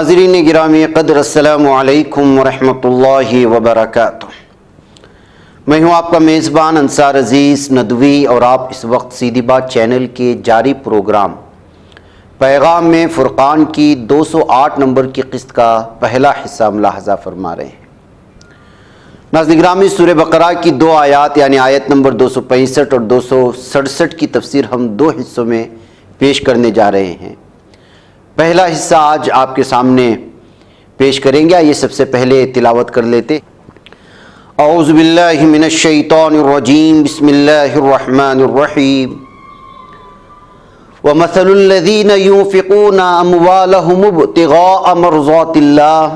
ناظرین گرامی قدر، السلام علیکم ورحمۃ اللہ وبرکاتہ۔ میں ہوں آپ کا میزبان انصار عزیز ندوی، اور آپ اس وقت سیدھی بات چینل کے جاری پروگرام پیغام میں فرقان کی 208 نمبر کی قسط کا پہلا حصہ ملاحظہ فرما رہے ہیں۔ ناظرین گرامی، سورہ بقرہ کی 2 آیات یعنی آیت نمبر 265 اور 267 کی تفسیر ہم 2 حصوں میں پیش کرنے جا رہے ہیں۔ پہلا حصہ آج آپ کے سامنے پیش کریں گے، یہ سب سے پہلے تلاوت کر لیتے۔ اعوذ باللہ من الشیطان الرجیم، بسم اللہ الرحمن الرحیم۔ وَمَثَلُ الَّذِينَ يُنْفِقُونَ أَمْوَالَهُمُ ابْتِغَاءَ مَرْضَاتِ اللَّهِ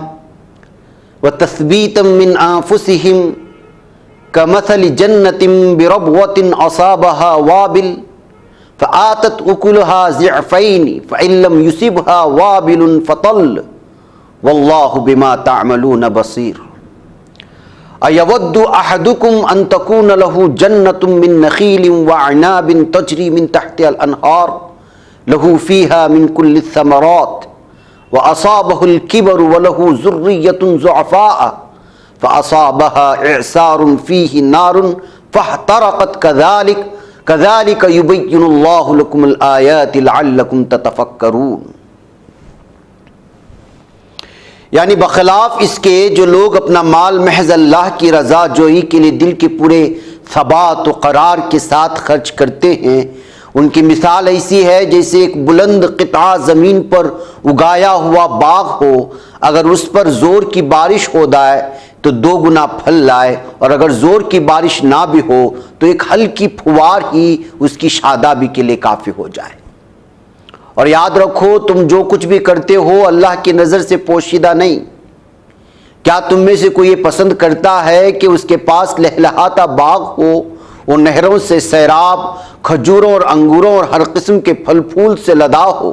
وَتَثْبِيتًا مِّنْ أَنفُسِهِمْ كَمَثَلِ جَنَّةٍ بِرَبْوَةٍ أَصَابَهَا وَابِلٌ فآتت اکلها ضعفین فإن لم يصبها وابل فطل واللہ بما تعملون بصیر۔ ایود احدکم ان تکون له جنة من نخیل وعناب تجری من تحتها الانہار له فیها من کل الثمرات واصابه الكبر وله ذریة ضعفاء فاصابها اعصار فیہ نار فاحترقت کذالک یبین اللہ لکم الآیات لعلکم تتفکرون۔ یعنی بخلاف اس کے جو لوگ اپنا مال محض اللہ کی رضا جوئی کے لیے دل کے پورے ثبات و قرار کے ساتھ خرچ کرتے ہیں، ان کی مثال ایسی ہے جیسے ایک بلند قطعہ زمین پر اگایا ہوا باغ ہو، اگر اس پر زور کی بارش ہو جائے تو 2 گنا پھل لائے، اور اگر زور کی بارش نہ بھی ہو تو ایک ہلکی پھوار ہی اس کی شادابی کے لیے کافی ہو جائے۔ اور یاد رکھو، تم جو کچھ بھی کرتے ہو اللہ کی نظر سے پوشیدہ نہیں۔ کیا تم میں سے کوئی یہ پسند کرتا ہے کہ اس کے پاس لہلہاتا باغ ہو، وہ نہروں سے سیراب، کھجوروں اور انگوروں اور ہر قسم کے پھل پھول سے لدا ہو،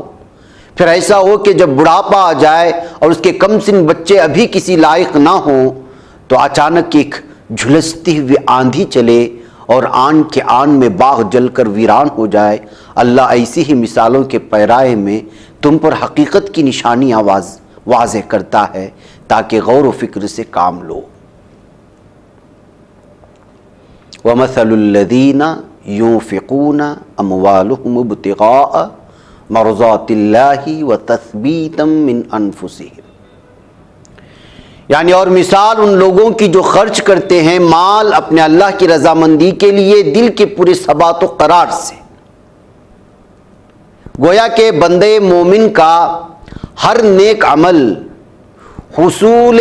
پھر ایسا ہو کہ جب بڑھاپا آ جائے اور اس کے کم سن بچے ابھی کسی لائق نہ ہوں تو اچانک ایک جھلستی ہوئی آندھی چلے اور آن کے آن میں باغ جل کر ویران ہو جائے؟ اللہ ایسی ہی مثالوں کے پیرائے میں تم پر حقیقت کی نشانیاں واضح کرتا ہے تاکہ غور و فکر سے کام لو۔ وَمَثَلُ الَّذِينَ يُنْفِقُونَ أَمْوَالَهُمُ ابْتِغَاءَ مَرْضَاتِ اللَّهِ وَتَثْبِيتًا مِّنْ أَنفُسِهِمْ، یعنی اور مثال ان لوگوں کی جو خرچ کرتے ہیں مال اپنے اللہ کی رضامندی کے لیے دل کے پورے ثبات و قرار سے۔ گویا کہ بندے مومن کا ہر نیک عمل حصول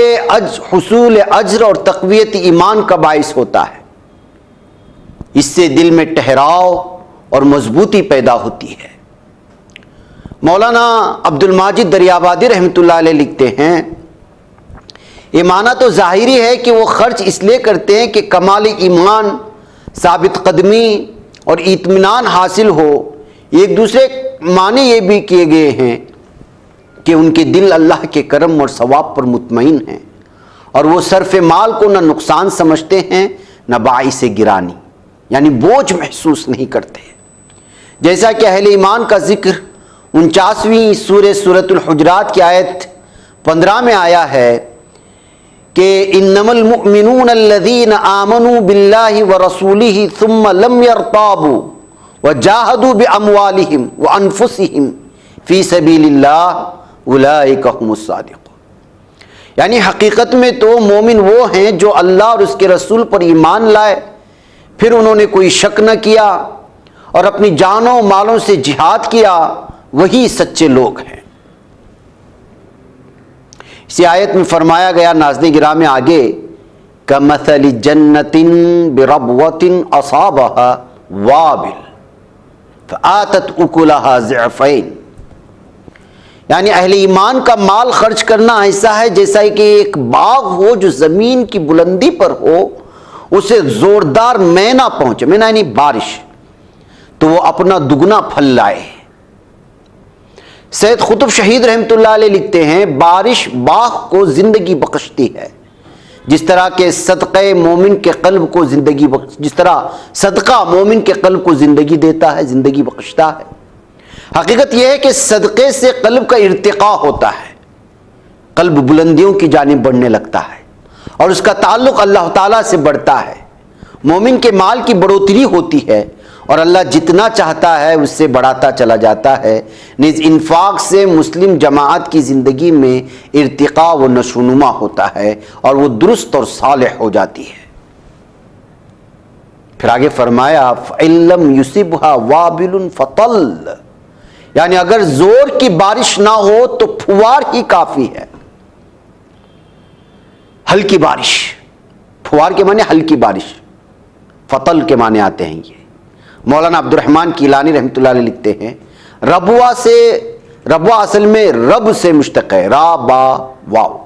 اجر اور تقویت ایمان کا باعث ہوتا ہے، اس سے دل میں ٹھہراؤ اور مضبوطی پیدا ہوتی ہے۔ مولانا عبد الماجد دریابادی رحمۃ اللہ علیہ لکھتے ہیں، یہ معنی تو ظاہری ہے کہ وہ خرچ اس لیے کرتے ہیں کہ کمال ایمان، ثابت قدمی اور اطمینان حاصل ہو۔ ایک دوسرے معنی یہ بھی کیے گئے ہیں کہ ان کے دل اللہ کے کرم اور ثواب پر مطمئن ہیں، اور وہ صرف مال کو نہ نقصان سمجھتے ہیں نہ باعث گرانی، یعنی بوجھ محسوس نہیں کرتے۔ جیسا کہ اہل ایمان کا ذکر 49ویں سورۃ الحجرات کی آیت 15 میں آیا ہے کہ انما المؤمنون الذین آمنوا باللہ ورسولہ ثم لم یرتابوا وجاہدوا باموالہم وانفسہم فی سبیل اللہ اولئک هم الصادقون، یعنی حقیقت میں تو مومن وہ ہیں جو اللہ اور اس کے رسول پر ایمان لائے، پھر انہوں نے کوئی شک نہ کیا اور اپنی جانوں مالوں سے جہاد کیا، وہی سچے لوگ ہیں۔ اسی آیت میں فرمایا گیا ناظرین گرامی آگے، کمثل جنۃ بربوۃ اصابها وابل فآتت اکلها ضعفین، یعنی اہل ایمان کا مال خرچ کرنا ایسا ہے جیسا کہ ایک باغ ہو جو زمین کی بلندی پر ہو، اسے زوردار مینا پہنچے، مینا یعنی بارش، تو وہ اپنا دگنا پھل لائے۔ سید قطب شہید رحمۃ اللہ علیہ لکھتے ہیں، بارش باغ کو زندگی بخشتی ہے، جس طرح کہ صدقہ مومن کے قلب کو جس طرح صدقہ مومن کے قلب کو زندگی دیتا ہے، زندگی بخشتا ہے۔ حقیقت یہ ہے کہ صدقے سے قلب کا ارتقاء ہوتا ہے، قلب بلندیوں کی جانب بڑھنے لگتا ہے اور اس کا تعلق اللہ تعالیٰ سے بڑھتا ہے۔ مومن کے مال کی بڑھوتری ہوتی ہے اور اللہ جتنا چاہتا ہے اس سے بڑھاتا چلا جاتا ہے۔ نیز انفاق سے مسلم جماعت کی زندگی میں ارتقاء و نشوونما ہوتا ہے اور وہ درست اور صالح ہو جاتی ہے۔ پھر آگے فرمایا فَإِن لَّمْ يُصِبْهَا وَابِلٌ فَطَلٌّ، یعنی اگر زور کی بارش نہ ہو تو پھوار ہی کافی ہے۔ ہلکی بارش، پھوار کے معنی ہلکی بارش، فطل کے معنی آتے ہیں یہ۔ مولانا عبد الرحمن کیلانی رحمۃ اللہ علیہ لکھتے ہیں ربوہ اصل میں رب سے مشتق ہے، را با واو،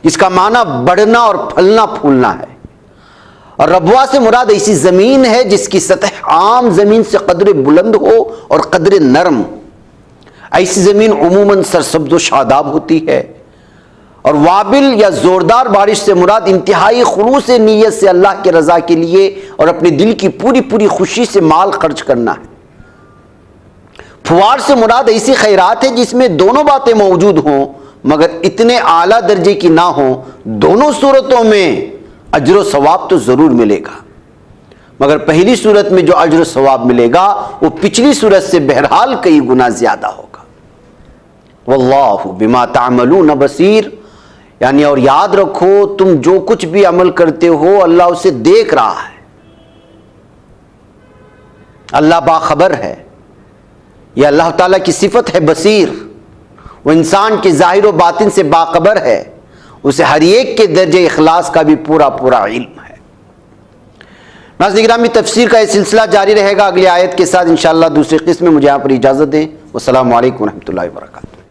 جس کا معنی بڑھنا اور پھلنا پھولنا ہے۔ اور ربوہ سے مراد ایسی زمین ہے جس کی سطح عام زمین سے قدر بلند ہو اور قدر نرم۔ ایسی زمین عموماً سرسبز و شاداب ہوتی ہے۔ اور وابل یا زوردار بارش سے مراد انتہائی خلوص نیت سے اللہ کے رضا کے لیے اور اپنے دل کی پوری خوشی سے مال خرچ کرنا ہے۔ پھوار سے مراد ایسی خیرات ہے جس میں دونوں باتیں موجود ہوں مگر اتنے اعلیٰ درجے کی نہ ہوں۔ دونوں صورتوں میں اجر و ثواب تو ضرور ملے گا، مگر پہلی صورت میں جو اجر و ثواب ملے گا وہ پچھلی صورت سے بہرحال کئی گنا زیادہ ہوگا۔ واللہ بما تعملون بصیر، یعنی اور یاد رکھو تم جو کچھ بھی عمل کرتے ہو اللہ اسے دیکھ رہا ہے، اللہ باخبر ہے۔ یہ اللہ تعالیٰ کی صفت ہے بصیر، وہ انسان کے ظاہر و باطن سے باخبر ہے، اسے ہر ایک کے درجے اخلاص کا بھی پورا علم ہے۔ ناظرین گرامی، تفسیر کا یہ سلسلہ جاری رہے گا اگلی آیت کے ساتھ انشاءاللہ دوسری قسم میں۔ مجھے یہاں پر اجازت دیں۔ والسلام علیکم ورحمۃ اللہ وبرکاتہ۔